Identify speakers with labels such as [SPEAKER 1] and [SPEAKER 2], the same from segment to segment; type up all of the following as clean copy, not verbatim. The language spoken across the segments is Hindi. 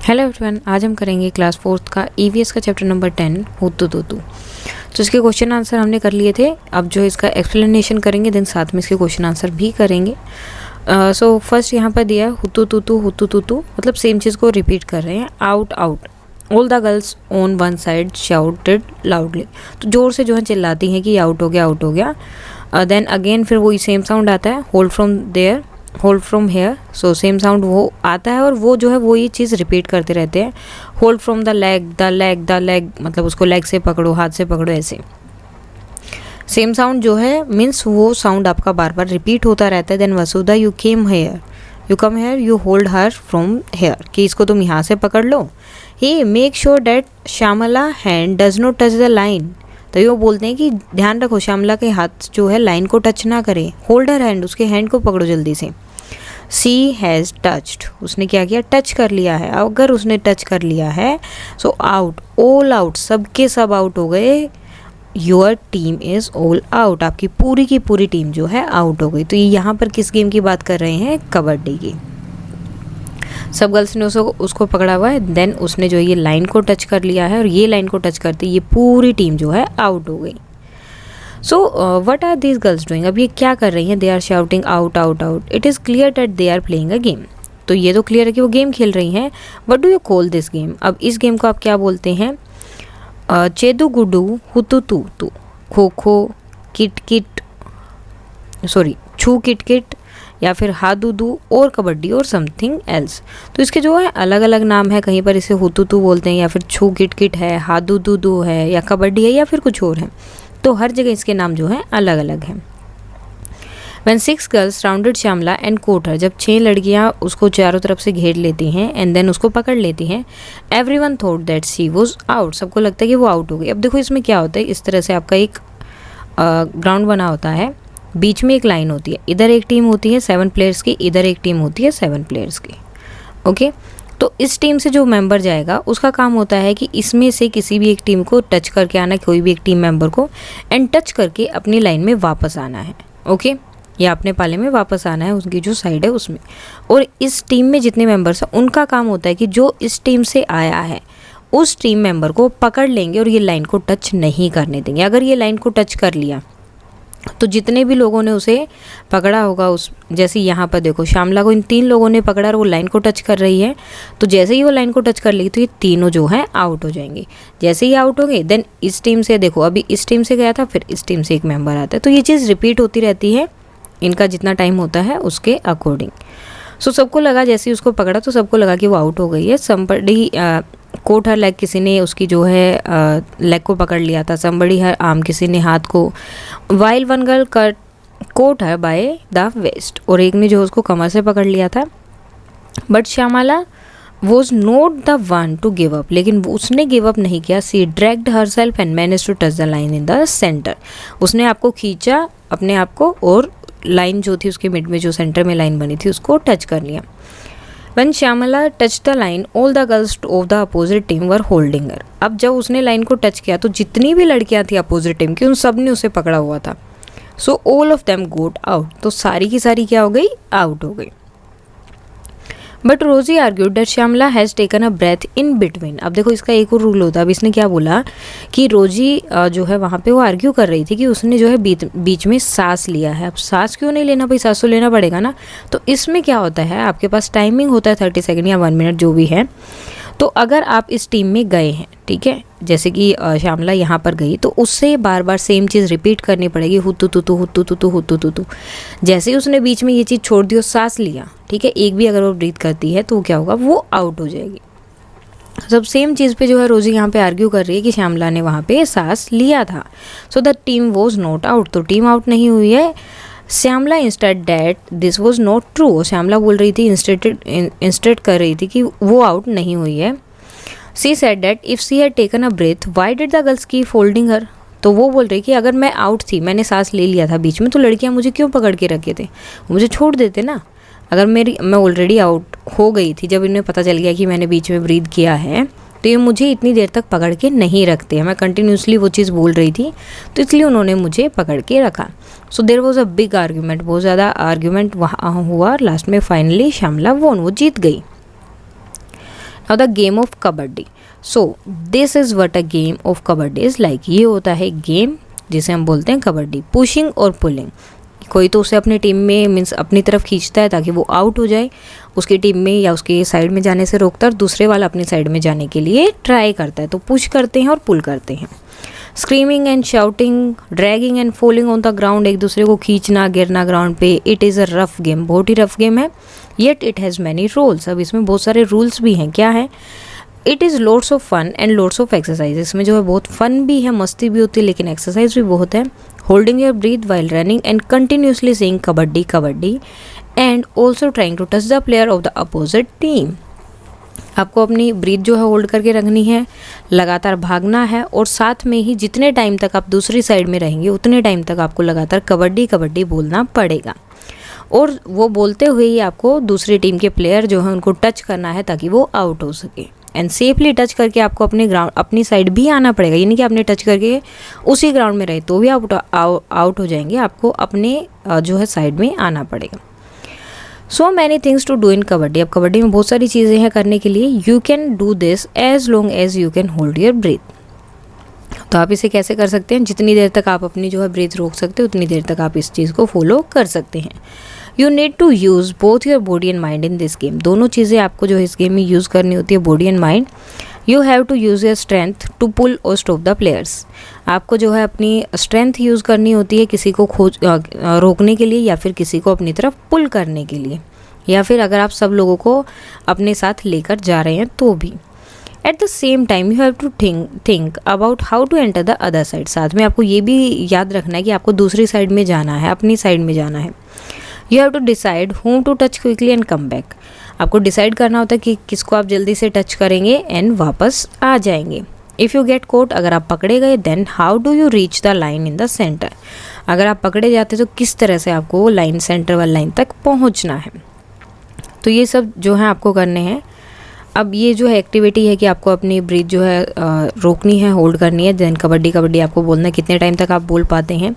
[SPEAKER 1] हेलो एवरीवन, आज हम करेंगे क्लास फोर्थ का ईवीएस का चैप्टर नंबर 10 हुतू तुतू। तो इसके क्वेश्चन आंसर हमने कर लिए थे। अब जो इसका एक्सप्लेनेशन करेंगे, देन साथ में इसके क्वेश्चन आंसर भी करेंगे। सो फर्स्ट यहाँ पर दिया है हुतू तुतू, मतलब सेम चीज़ को रिपीट कर रहे हैं। Out out, all the girls on one side shouted loudly, तो ज़ोर से जो है चिल्लाती हैं कि आउट हो गया, आउट हो गया। देन अगेन फिर वही सेम साउंड आता है, hold from there, hold from here. So same sound वो आता है और वो जो है वो ये चीज़ रिपीट करते रहते हैं। Hold from the leg, the leg, the leg, मतलब उसको लेग से पकड़ो, हाथ से पकड़ो, ऐसे सेम साउंड जो है मीन्स वो साउंड आपका बार बार रिपीट होता रहता है। Then Vasudha, you came here, you come here, you hold her from here, कि इसको तुम यहाँ से पकड़ लो। He make sure that Shyamala hand does not touch the line, तो ये बोलते हैं कि ध्यान रखो श्यामला के हाथ जो है लाइन को टच ना करे। होल्ड हर हैंड, उसके हैंड को पकड़ो जल्दी से। सी हैज़ टच्ड, उसने क्या किया, टच कर लिया है। अगर उसने टच कर लिया है सो आउट, ऑल आउट, सबके सब आउट हो गए। Your team is all out, आपकी पूरी की पूरी टीम जो है आउट हो गई। तो ये यहाँ पर किस गेम की बात कर रहे हैं, कबड्डी की। सब गर्ल्स ने उसको पकड़ा हुआ है, देन उसने जो ये लाइन को टच कर लिया है और ये लाइन को टच करते ये पूरी टीम जो है आउट हो गई। So what are these girls doing, अब ये क्या कर रही हैं, they are shouting out out out. It is clear that they are playing a game, तो ये तो क्लियर है कि वो गेम खेल रही हैं। What do you call this game, अब इस गेम को आप क्या बोलते हैं। चेदू गुडू हुतू तू तू, kho kho, kit kit, sorry छू किट किट, या फिर हादूदू और कबड्डी और समथिंग एल्स। तो इसके जो है अलग अलग नाम है, कहीं पर इसे हुतूतू बोलते हैं, या फिर छू किट किट है, हादूदू है, या कबड्डी है, या फिर कुछ और है। तो हर जगह इसके नाम जो है अलग अलग हैं। When 6 girls surrounded Shyamala and caught her, जब 6 लड़कियां उसको चारों तरफ से घेर लेती हैं एंड देन उसको पकड़ लेती हैं। Everyone thought that she was out, सबको लगता है कि वो आउट हो गई। अब देखो इसमें क्या होता है, इस तरह से आपका एक ग्राउंड बना होता है, बीच में एक लाइन होती है, इधर एक टीम होती है 7 प्लेयर्स की, इधर एक टीम होती है 7 प्लेयर्स की। ओके, तो इस टीम से जो मेंबर जाएगा उसका काम होता है कि इसमें से किसी भी एक टीम को टच करके आना, कोई भी एक टीम मेंबर को, एंड टच करके अपनी लाइन में वापस आना है। ओके, या अपने पाले में वापस आना है, उसकी जो साइड है उसमें। और इस टीम में जितने मेंबर्स हैं उनका काम होता है कि जो इस टीम से आया है उस टीम मेंबर को पकड़ लेंगे और ये लाइन को टच नहीं करने देंगे। अगर ये लाइन को टच कर लिया तो जितने भी लोगों ने उसे पकड़ा होगा, उस जैसे यहाँ पर देखो श्यामला को इन 3 लोगों ने पकड़ा और वो लाइन को टच कर रही है, तो जैसे ही वो लाइन को टच कर लेगी तो ये तीनों जो हैं आउट हो जाएंगे। जैसे ही आउट हो गए देन इस टीम से, देखो अभी इस टीम से गया था, फिर इस टीम से एक मेंबर आता है, तो ये चीज़ रिपीट होती रहती है, इनका जितना टाइम होता है उसके अकॉर्डिंग। सो सबको लगा जैसे ही उसको पकड़ा तो सबको लगा कि वो आउट हो गई है। समबडी कोट हर लेग, किसी ने उसकी जो है लेग को पकड़ लिया था। समबडी हर आर्म, किसी ने हाथ को। While one girl cut caught her by the waist, और एक ने जो उसको कमर से पकड़ लिया था। But Shyamala was not the one to give up, लेकिन उसने गिव अप नहीं किया। She dragged herself and manage to touch the line in the centre, उसने आपको खींचा अपने आप को और लाइन जो थी उसके मिड में, जो सेंटर में लाइन बनी थी, उसको टच कर लिया। When Shyamala touch the line all the girls of the opposite team were holding her, अब जब उसने लाइन को टच किया तो जितनी भी लड़कियां थी अपोजिट टीम की उन सब ने उसे पकड़ा हुआ था। So all of them got out, तो सारी की सारी क्या हो गई, आउट हो गई। But Rosie argued that Shyamala has taken a breath in between. अब देखो इसका एक और रूल होता है। अब इसने क्या बोला कि रोजी जो है वहाँ पे वो आर्ग्यू कर रही थी कि उसने जो है बीच में सांस लिया है। अब सांस क्यों नहीं लेना भाई, सांस तो लेना पड़ेगा ना। तो इसमें क्या होता है, आपके पास टाइमिंग होता है 30 सेकेंड या 1 मिनट जो भी है। तो अगर आप इस टीम में गए हैं, ठीक है, जैसे कि श्यामला यहाँ पर गई, तो उससे बार बार सेम चीज़ रिपीट करनी पड़ेगी, हुतू तुतू हुतू तुतू हुतू तुतू। जैसे ही उसने बीच में ये चीज़ छोड़ दी और सांस लिया, ठीक है, एक भी अगर वो ब्रीथ करती है तो क्या होगा, वो आउट हो जाएगी। सब सेम चीज़ पे जो है रोजी यहाँ पे आर्ग्यू कर रही है कि श्यामला ने वहाँ पे सांस लिया था। So the team was not out, तो टीम आउट नहीं हुई है। Shyamala insisted that this was not true, Shyamala बोल रही थी, इंस्टेड कर रही थी कि वो आउट नहीं हुई है। She said that if she had taken a breath why did the girls keep holding her, तो वो बोल रही कि अगर मैं आउट थी, मैंने सांस ले लिया था बीच में, तो लड़कियां मुझे क्यों पकड़ के रखे थे, मुझे छोड़ देते ना। अगर मैं ऑलरेडी आउट हो गई थी, जब इन्हें पता चल गया कि मैंने बीच में ब्रीथ किया है, तो ये मुझे इतनी देर तक पकड़ के नहीं रखते हैं। मैं कंटिन्यूसली वो चीज़ बोल रही थी, तो इसलिए उन्होंने मुझे पकड़ के रखा। So there was a big argument, बहुत ज़्यादा आर्ग्यूमेंट वहाँ हुआ। लास्ट में फाइनली श्यामला वोन, वो जीत गई। Now the game of kabaddi, so this is what a game of kabaddi is like. ये होता है गेम जिसे हम बोलते हैं कबड्डी। पुशिंग और पुलिंग, कोई तो उसे अपनी टीम में मीन्स अपनी तरफ खींचता है ताकि वो आउट हो जाए, उसकी टीम में या उसके साइड में जाने से रोकता है, और दूसरे वाला अपनी साइड में जाने के लिए ट्राई करता है, तो पुश करते हैं और पुल करते हैं। Screaming and shouting, dragging and falling on the ground, एक दूसरे को खींचना गिरना ग्राउंड पे। It is a rough game, बहुत ही रफ गेम है। Yet it has many rules, अब इसमें बहुत सारे रूल्स भी हैं। क्या है? It is loads of fun and loads of exercise, इसमें जो है बहुत फन भी है, मस्ती भी होती है, लेकिन एक्सरसाइज भी बहुत है। Holding your breath while running and continuously saying kabaddi kabaddi and also trying to touch the player of the opposite team. आपको अपनी ब्रीथ जो है होल्ड करके रखनी है, लगातार भागना है, और साथ में ही जितने टाइम तक आप दूसरी साइड में रहेंगे उतने टाइम तक आपको लगातार कबड्डी कबड्डी बोलना पड़ेगा, और वो बोलते हुए ही आपको दूसरी टीम के प्लेयर जो है उनको टच करना है ताकि वो आउट हो सके। एंड सेफली टच करके आपको अपने ग्राउंड अपनी साइड भी आना पड़ेगा, यानी कि आपने टच करके उसी ग्राउंड में रहे तो भी आप आउट हो जाएंगे, आपको अपने जो है साइड में आना पड़ेगा। So many things to do in kabaddi, अब कबड्डी में बहुत सारी चीज़ें हैं करने के लिए। You can do this as long as you can hold your breath, तो आप इसे कैसे कर सकते हैं? जितनी देर तक आप अपनी जो है ब्रीथ रोक सकते हो उतनी देर तक आप इस चीज़ को फॉलो कर सकते हैं। You need to use both your body and mind in this game, दोनों चीज़ें आपको जो है इस गेम में यूज़ करनी होती है, body and mind. You have to use your strength to pull और स्टॉप द प्लेयर्स, आपको जो है अपनी स्ट्रेंथ यूज़ करनी होती है किसी को रोकने के लिए, या फिर किसी को अपनी तरफ पुल करने के लिए, या फिर अगर आप सब लोगों को अपने साथ लेकर जा रहे हैं तो भी। At the same time you have to think about how to enter the other side, साथ में आपको ये भी याद रखना है कि आपको दूसरी साइड में जाना है, अपनी साइड में जाना है। You have to decide whom to touch quickly and come back, आपको डिसाइड करना होता है कि किसको आप जल्दी से टच करेंगे एंड वापस आ जाएंगे। इफ़ यू गेट कोट, अगर आप पकड़े गए, then how do you reach the line in the centre, अगर आप पकड़े जाते तो किस तरह से आपको लाइन सेंटर वाली लाइन तक पहुंचना है। तो ये सब जो है आपको करने हैं। अब ये जो है एक्टिविटी है कि आपको अपनी ब्रीथ जो है रोकनी है, होल्ड करनी है। देन कबड्डी कबड्डी आपको बोलना है, कितने टाइम तक आप बोल पाते हैं।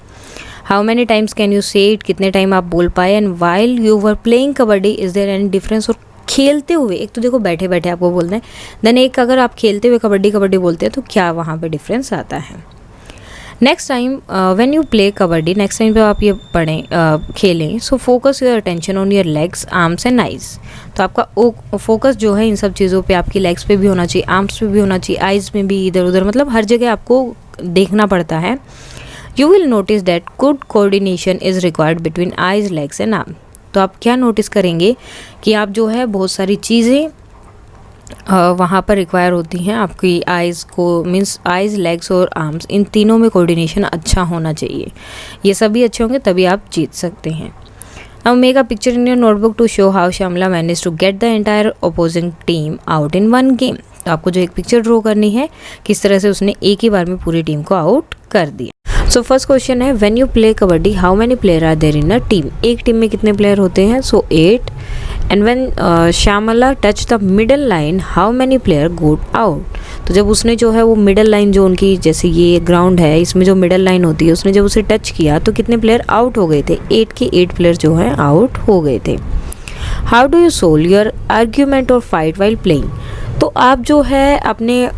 [SPEAKER 1] How many times can you say it, कितने टाइम आप बोल पाए। And while you were playing kabaddi is there any difference, और खेलते हुए, एक तो देखो बैठे बैठे आपको बोलना है, देन एक अगर आप खेलते हुए कबड्डी कबड्डी बोलते हैं तो क्या वहाँ पे डिफरेंस आता है। Next time when you play kabaddi, next time जब आप ये पढ़ें खेलें, so focus your attention on your legs arms and eyes, तो आपका फोकस जो है इन सब चीज़ों पे, आपकी लेग्स पे भी होना चाहिए, आर्म्स पे भी होना चाहिए, आइज़ में भी, इधर उधर, मतलब हर जगह आपको देखना पड़ता है। You will notice that good coordination is required between eyes legs and arm, तो आप क्या नोटिस करेंगे कि आप जो है बहुत सारी चीज़ें वहाँ पर रिक्वायर होती हैं आपकी आइज़ को, मीन्स आइज़ लेग्स और आर्म्स, इन तीनों में कोऑर्डिनेशन अच्छा होना चाहिए। ये सभी अच्छे होंगे तभी आप जीत सकते हैं। Now make a picture in your notebook to show how Shyamala manage to get the entire opposing team out in one game, तो आपको जो एक पिक्चर ड्रॉ करनी है किस तरह से उसने एक ही बार में पूरी टीम को आउट कर दिया। सो फर्स्ट क्वेश्चन है, when you play kabaddi how many player are there in a team, एक टीम में कितने प्लेयर होते हैं? So 8। And when Shyamala touch the middle line how many player got out, तो जब उसने जो है वो मिडल लाइन जो उनकी, जैसे ये ग्राउंड है इसमें जो मिडल लाइन होती है, उसने जब उसे टच किया तो कितने प्लेयर आउट हो गए थे? 8 के 8 प्लेयर जो है आउट हो गए थे। How do you solve your argument और फाइट वाइल प्लेइंग, तो आप जो है अपने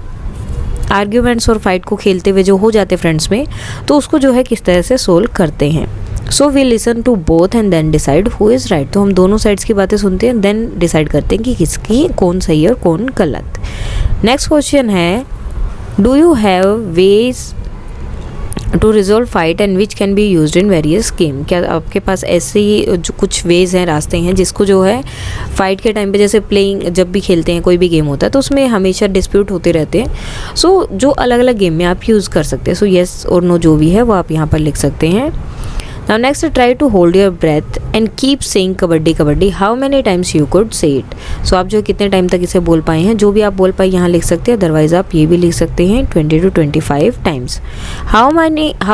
[SPEAKER 1] आर्ग्यूमेंट्स और फाइट को खेलते हुए जो हो जाते फ्रेंड्स में, तो उसको जो है किस तरह से सोल्व करते हैं। So we listen to both and then decide who is right, तो हम दोनों साइड्स की बातें सुनते हैं, देन डिसाइड करते हैं कि किसकी कौन सही है और कौन गलत। नेक्स्ट क्वेश्चन है, do you have ways to resolve fight and which can be used in various game, क्या आपके पास ऐसे ही जो कुछ वेज हैं, रास्ते हैं जिसको जो है फाइट के टाइम पे, जैसे प्लेइंग जब भी खेलते हैं कोई भी गेम होता है तो उसमें हमेशा डिस्प्यूट होते रहते हैं, सो जो अलग अलग गेम में आप यूज़ कर सकते हैं। सो येस और नो जो भी है वो आप यहाँ पर लिख सकते हैं। Now next, try to hold your breath and keep saying kabaddi kabaddi how many times you could say it, so आप जो कितने टाइम तक इसे बोल पाए हैं, जो भी आप बोल पाए यहाँ लिख सकते हैं, अदरवाइज आप ये भी लिख सकते हैं 20 to 25 times. How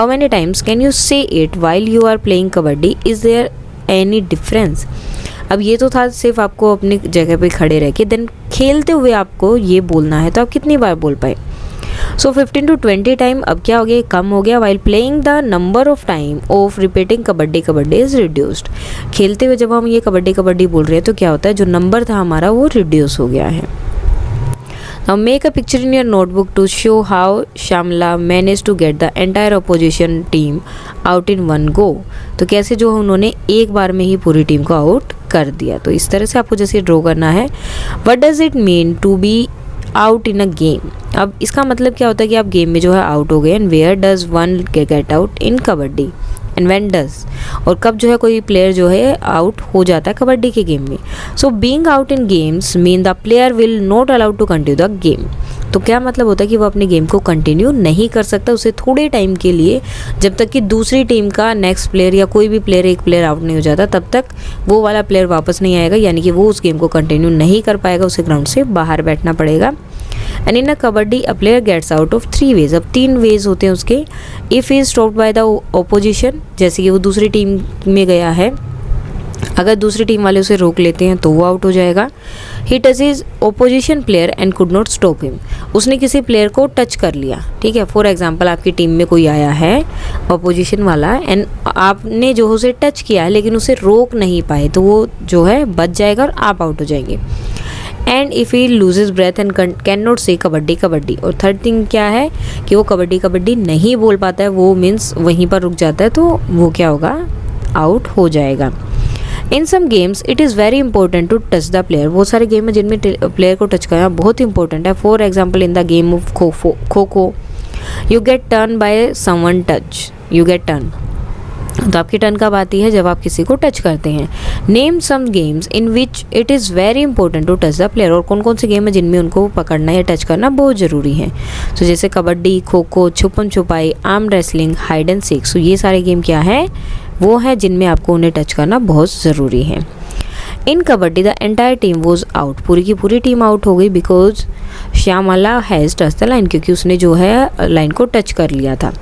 [SPEAKER 1] many times can you say it while you are playing kabaddi, is there any difference, अब ये तो था सिर्फ आपको अपनी जगह पे खड़े रह के, देन खेलते हुए आपको ये बोलना है, तो आप कितनी बार बोल पाए? सो 15 to 20 टाइम, अब क्या हो गया, कम हो गया। While playing the number of time of repeating kabaddi kabaddi is reduced, खेलते हुए जब हम ये कबड्डी कबड्डी बोल रहे हैं तो क्या होता है, जो नंबर था हमारा वो रिड्यूस हो गया है। Now make a picture in your notebook to show how Shamla managed to get the entire opposition team out in one go. तो कैसे जो उन्होंने एक बार में ही पूरी टीम को आउट कर दिया. तो इस तरह से आपको जैसे ड्रॉ करना है. What does it mean to be out in a game. अब इसका मतलब क्या होता है कि आप गेम में जो है आउट हो गए. And where does one get out in kabaddi and when does, और कब जो है कोई प्लेयर जो है आउट हो जाता है कबड्डी के गेम में. So being out in games mean the player will not allowed to continue the game. तो क्या मतलब होता है कि वो अपने गेम को कंटिन्यू नहीं कर सकता. उसे थोड़े टाइम के लिए, जब तक कि दूसरी टीम का नेक्स्ट प्लेयर या कोई भी प्लेयर एक प्लेयर आउट नहीं हो जाता, तब तक वो वाला प्लेयर वापस नहीं आएगा. यानी कि वो उस गेम को कंटिन्यू नहीं कर पाएगा, उसे ग्राउंड से बाहर बैठना पड़ेगा. And in a kabaddi a player gets out of 3 ways. अब 3 वेज होते हैं उसके. If he stopped by the opposition, जैसे कि वो दूसरी टीम में गया है, अगर दूसरी टीम वाले उसे रोक लेते हैं तो वो आउट हो जाएगा. He touch his opposition player and could not stop him. उसने किसी प्लेयर को टच कर लिया. ठीक है, फॉर एग्जांपल आपकी टीम में कोई आया है ओपोजिशन वाला एंड आपने जो उसे टच किया है लेकिन उसे रोक नहीं पाए, तो वो जो है बच जाएगा और आप आउट हो जाएंगे. And if he loses breath and can not say kabaddi kabaddi. और थर्ड थिंग क्या है कि वो कबड्डी कबड्डी नहीं बोल पाता है, वो मीन्स वहीं पर रुक जाता है, तो वो क्या होगा, आउट हो जाएगा. In some games it is very important to touch the player. बहुत सारे गेम है जिनमें प्लेयर को टच करना बहुत इंपॉर्टेंट है. For example in the game of kho kho you get turn by someone touch. You get turn, तो आपकी टर्न कब आती है, जब आप किसी को टच करते हैं. Name some games in which it is very important to touch the player. और कौन कौन से गेम है जिनमें उनको पकड़ना या टच करना बहुत ज़रूरी है. तो जैसे कबड्डी, खो खो, छुपन छुपाई, arm wrestling, hide and seek. So ये सारे गेम क्या है, वो है जिनमें आपको उन्हें टच करना बहुत ज़रूरी है. In kabaddi the entire team was out. पूरी की पूरी टीम आउट हो गई because Shyamala has touch the line, क्योंकि उसने जो है लाइन को टच कर लिया था.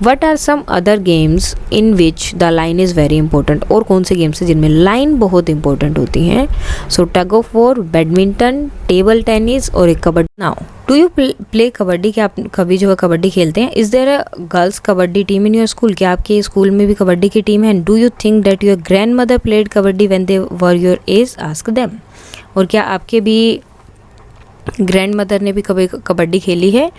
[SPEAKER 1] What are some other games in which the line is very important. और कौन से गेम्स हैं जिनमें लाइन बहुत इंपॉर्टेंट होती हैं. So tug of war, badminton, table tennis और एक kabaddi. Now do you play kabaddi. क्या आप कभी जो है कबड्डी खेलते हैं. Is there a girls kabaddi team in your school. क्या आपके स्कूल में भी कबड्डी की टीम है. Do you think that your grandmother played kabaddi when they were your age. Ask them. और क्या आपके भी ग्रैंड मदर ने भी कभी कबड्डी खेली है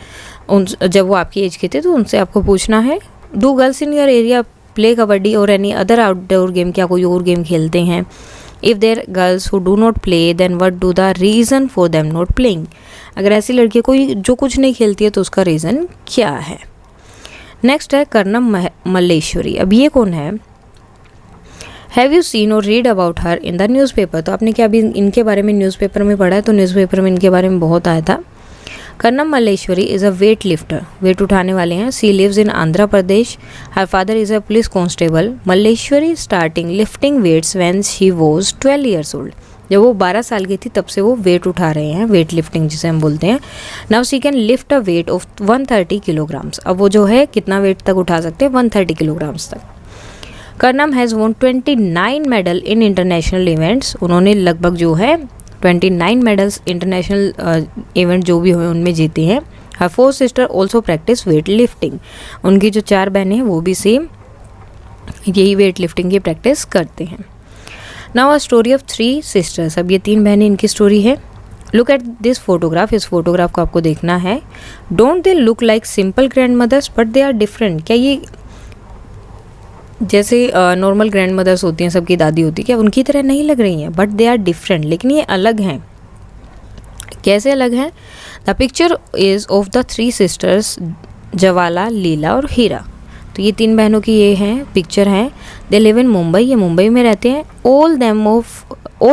[SPEAKER 1] उन, जब वो आपकी एज के थे, तो उनसे आपको पूछना है. Do girls in your area play kabaddi और एनी अदर आउटडोर गेम. क्या कोई और गेम खेलते हैं. If there girls who do not play then what do the reason for them not playing. अगर ऐसी लड़की कोई जो कुछ नहीं खेलती है तो उसका रीज़न क्या है. नेक्स्ट है कर्णम मल्लेश्वरी. अब ये कौन है. हैव यू सीन और read about her in the newspaper. तो आपने क्या अभी इनके बारे में न्यूज़पेपर में पढ़ा है. तो न्यूज़पेपर में इनके बारे में बहुत आया था. Karnam Malleswari is a weight lifter. Weight उठाने वाले हैं. She lives in Andhra Pradesh. Her father is a police constable. Malleswari starting lifting weights when she was 12 years old. जब वो 12 साल की थी तब से वो वेट उठा रहे हैं, वेट लिफ्टिंग जिसे हम बोलते हैं. Now she can lift a weight of 130 kilograms. अब वो जो है कितना वेट तक उठा सकते हैं, 130 किलोग्राम्स तक. Karnam has won 29 medal in international events. उन्होंने लगभग जो है 29 मेडल्स इंटरनेशनल इवेंट जो भी हुए उनमें जीते हैं. हर 4 sister also practice weight lifting. उनकी जो 4 बहनें हैं वो भी सेम यही वेट लिफ्टिंग की प्रैक्टिस करते हैं. Now a story of 3 sisters. अब ये 3 बहनें, इनकी स्टोरी है. Look at this photograph. इस फोटोग्राफ को आपको देखना है. Don't they look like simple grandmothers but they are different. क्या ये जैसे नॉर्मल ग्रैंड मदर्स होती हैं, सबकी दादी होती है, क्या उनकी तरह नहीं लग रही हैं. But they are different. लेकिन ये अलग हैं. कैसे अलग हैं. The picture is of the 3 sisters Jawala, Leela और हीरा. तो ये 3 बहनों की ये हैं पिक्चर हैं. They live in Mumbai. ये मुंबई में रहते हैं. All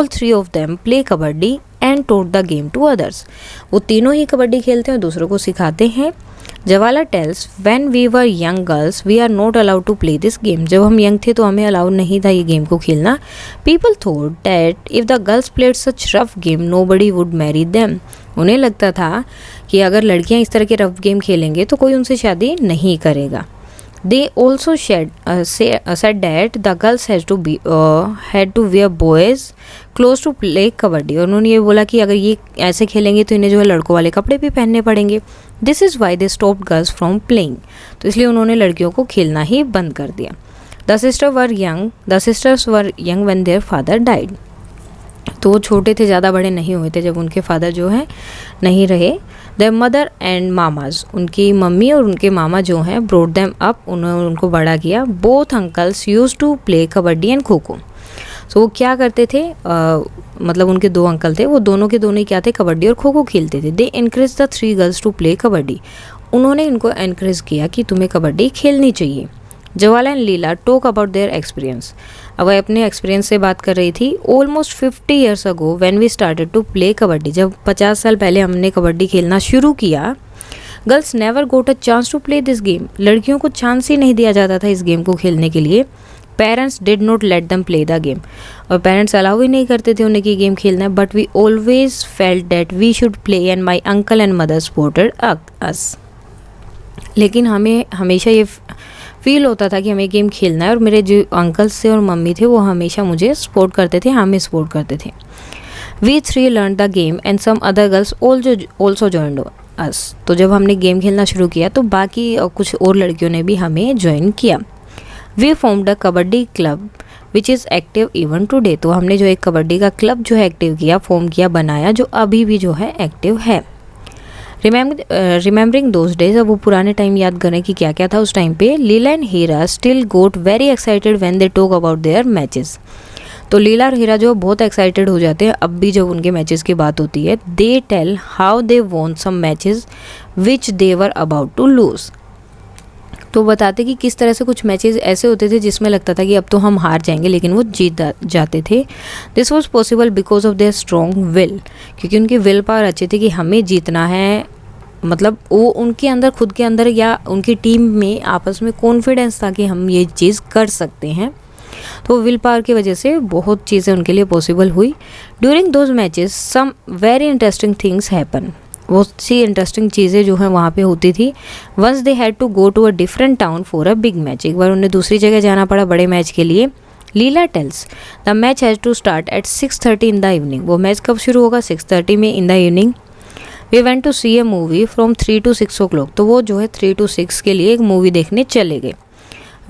[SPEAKER 1] 3 of them play kabaddi and taught the game to others. वो तीनों ही कबड्डी खेलते हैं और दूसरों को सिखाते हैं. Jawala tells when we were young girls we are not allowed to play this game. जब हम यंग थे तो हमें अलाउड नहीं था ये गेम को खेलना. People thought that if the girls played such rough game nobody would marry them. उन्हें लगता था कि अगर लड़कियां इस तरह के रफ गेम खेलेंगे तो कोई उनसे शादी नहीं करेगा. They also said that the girls had to wear boys clothes to play kabaddi. और उन्होंने ये बोला कि अगर ये ऐसे खेलेंगे तो इन्हें जो है लड़कों वाले कपड़े भी पहनने पड़ेंगे. This is why they stopped girls from playing. तो इसलिए उन्होंने लड़कियों को खेलना ही बंद कर दिया. The sisters were young when their father died. तो वो छोटे थे, ज़्यादा बड़े नहीं हुए थे जब उनके फादर जो हैं नहीं रहे। देयर मदर एंड मामाज, उनकी मम्मी और उनके मामा जो हैं ब्रोड देम अप, उन्होंने उनको बड़ा किया। Both uncles use to play kabaddi and kho kho. सो वो क्या करते थे, मतलब उनके 2 अंकल थे, वो दोनों के दोनों ही क्या थे, कबड्डी और खो खो खेलते थे। They encourage the 3 girls to play kabaddi, उन्होंने इनको इनकरेज किया कि तुम्हें कबड्डी खेलनी चाहिए। Jawala and Leela talk about their experience, अब वह अपने एक्सपीरियंस से बात कर रही थी। Almost 50 years ago when we started to play kabaddi, जब 50 साल पहले हमने कबड्डी खेलना शुरू किया। Girls never got a chance to play this game, लड़कियों को चांस ही नहीं दिया जाता था इस गेम को खेलने के लिए। Parents did not let them play the game, और पेरेंट्स अलाउ ही नहीं करते थे उन्हें कि गेम खेलना है। But we always felt that we should play and my uncle and mother supported us, लेकिन हमें हमेशा ये फील होता था कि हमें गेम खेलना है, और मेरे जो अंकल्स थे और मम्मी थे वो हमेशा मुझे सपोर्ट करते थे, हमें सपोर्ट करते थे। We 3 learn the game and some other girls also joined us, तो जब हमने गेम खेलना शुरू किया तो बाकी कुछ और लड़कियों ने भी हमें ज्वाइन किया। We formed a kabaddi club which is active even today, तो हमने जो एक कबड्डी का क्लब जो है एक्टिव किया, फॉर्म किया, बनाया, जो अभी भी जो है एक्टिव है। रिमेंबरिंग दोज डेज, अब वो पुराने टाइम याद करें कि क्या क्या था उस टाइम पे। Leela and Heera still got very excited when they talk about their matches, तो लीला और हीरा जो बहुत एक्साइटेड हो जाते हैं अब भी जब उनके मैचेस की बात होती है। They tell how they won some matches which they were about to lose, तो बताते कि किस तरह से कुछ मैचेस ऐसे होते थे जिसमें लगता था कि अब तो हम हार जाएंगे, लेकिन वो जीत जाते थे। This was possible because of their strong will, क्योंकि उनकी विल पावर अच्छी थी कि हमें जीतना है, मतलब वो उनके अंदर, खुद के अंदर या उनकी टीम में आपस में कॉन्फिडेंस था कि हम ये चीज़ कर सकते हैं, तो विल पावर की वजह से बहुत चीज़ें उनके लिए पॉसिबल हुई। During those matches some very interesting things happen, बहुत सी इंटरेस्टिंग चीज़ें जो हैं वहाँ पे होती थी। Once they had to go to a different town for a big match, एक बार उन्हें दूसरी जगह जाना पड़ा बड़े मैच के लिए। Leela tells the match has to start at 6:30 in the evening, वो मैच कब शुरू होगा, 6:30 में in the evening. We went to see a movie from 3 to 6 o'clock, तो वो जो है 3 to 6 के लिए एक मूवी देखने चले गए।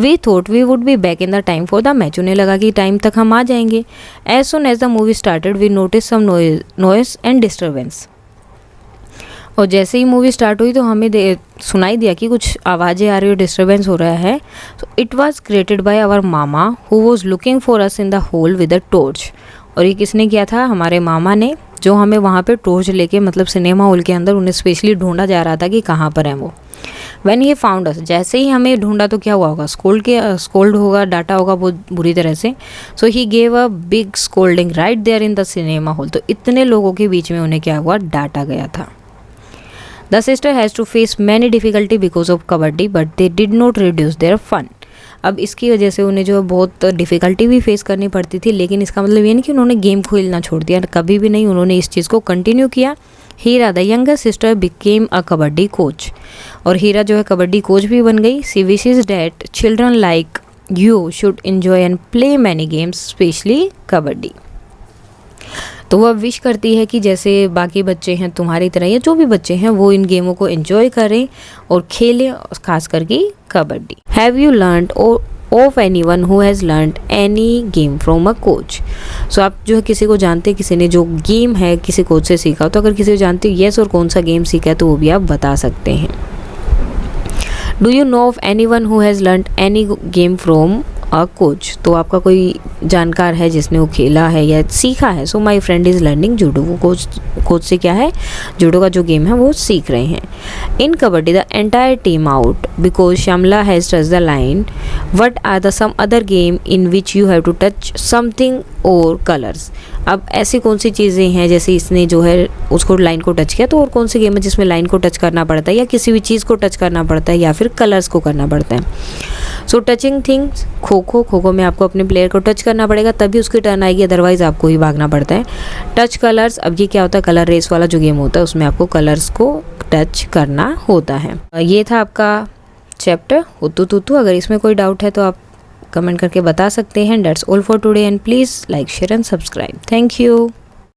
[SPEAKER 1] We thought we would be back in the time for the match, उन्हें लगा कि टाइम तक हम आ जाएंगे। As soon as the movie started we notice some noise and disturbance, और जैसे ही मूवी स्टार्ट हुई तो हमें सुनाई दिया कि कुछ आवाज़ें आ रही और डिस्टर्बेंस हो रहा है। So it was created by our mama who was looking for us in the hall with a torch, और ये किसने किया था, हमारे मामा ने, जो हमें वहाँ पे टॉर्च लेके, मतलब सिनेमा हॉल के अंदर उन्हें स्पेशली ढूंढा जा रहा था कि कहाँ पर हैं वो। व्हेन ही फाउंड अस, जैसे ही हमें ढूंढा तो क्या हुआ होगा, स्कोल्ड होगा, डांटा होगा बहुत बुरी तरह से। So he gave a big scolding right there in the cinema hall, तो इतने लोगों के बीच में उन्हें क्या हुआ, डांटा गया था। The sister has to face many difficulty because of kabaddi but they did not reduce their fun, अब इसकी वजह से उन्हें जो बहुत डिफ़िकल्टी भी फेस करनी पड़ती थी, लेकिन इसका मतलब ये नहीं कि उन्होंने गेम खेलना छोड़ दिया, कभी भी नहीं, उन्होंने इस चीज़ को कंटिन्यू किया। Heera the younger sister became a kabaddi coach, और हीरा जो है कबड्डी कोच भी बन गई। She wishes that children like you should enjoy and play many games specially kabaddi, तो वह विश करती है कि जैसे बाकी बच्चे हैं तुम्हारी तरह, या जो भी बच्चे हैं वो इन गेमों को एंजॉय करें और खेलें, खास करके kabaddi. Have you learned of anyone who has learned any game from a coach, so आप जो है किसी को जानते हैं, किसी ने जो गेम है किसी कोच से सीखा, तो अगर किसी को जानते हैं येस और कौन सा गेम सीखा है तो वो भी आप बता सकते हैं। Do you know of anyone who has learned any game from a coach, तो आपका कोई जानकार है जिसने वो खेला है या सीखा है। So my friend is learning judo, वो कोच से क्या है, जूडो का जो गेम है वो सीख रहे हैं। In kabaddi the entire team out because Shyamala has touch the line, what are the some other game in which you have to touch something or colours, अब ऐसी कौन सी चीज़ें हैं, जैसे इसने जो है उसको लाइन को टच किया, तो और कौन सी गेम है जिसमें लाइन को टच करना पड़ता है या किसी भी चीज़ को टच करना पड़ता है या फिर कलर्स को करना पड़ता है। सो टचिंग थिंग्स, खो खो में आपको अपने प्लेयर को टच करना पड़ेगा तभी उसकी टर्न आएगी, अदरवाइज आपको ही भागना पड़ता है। टच कलर्स, अब ये क्या होता है, कलर रेस वाला जो गेम होता है उसमें आपको कलर्स को टच करना होता है। ये था आपका चैप्टर हुतू तुतू, अगर इसमें कोई डाउट है तो आप कमेंट करके बता सकते हैं। That's all for today and please like share and subscribe. Thank you.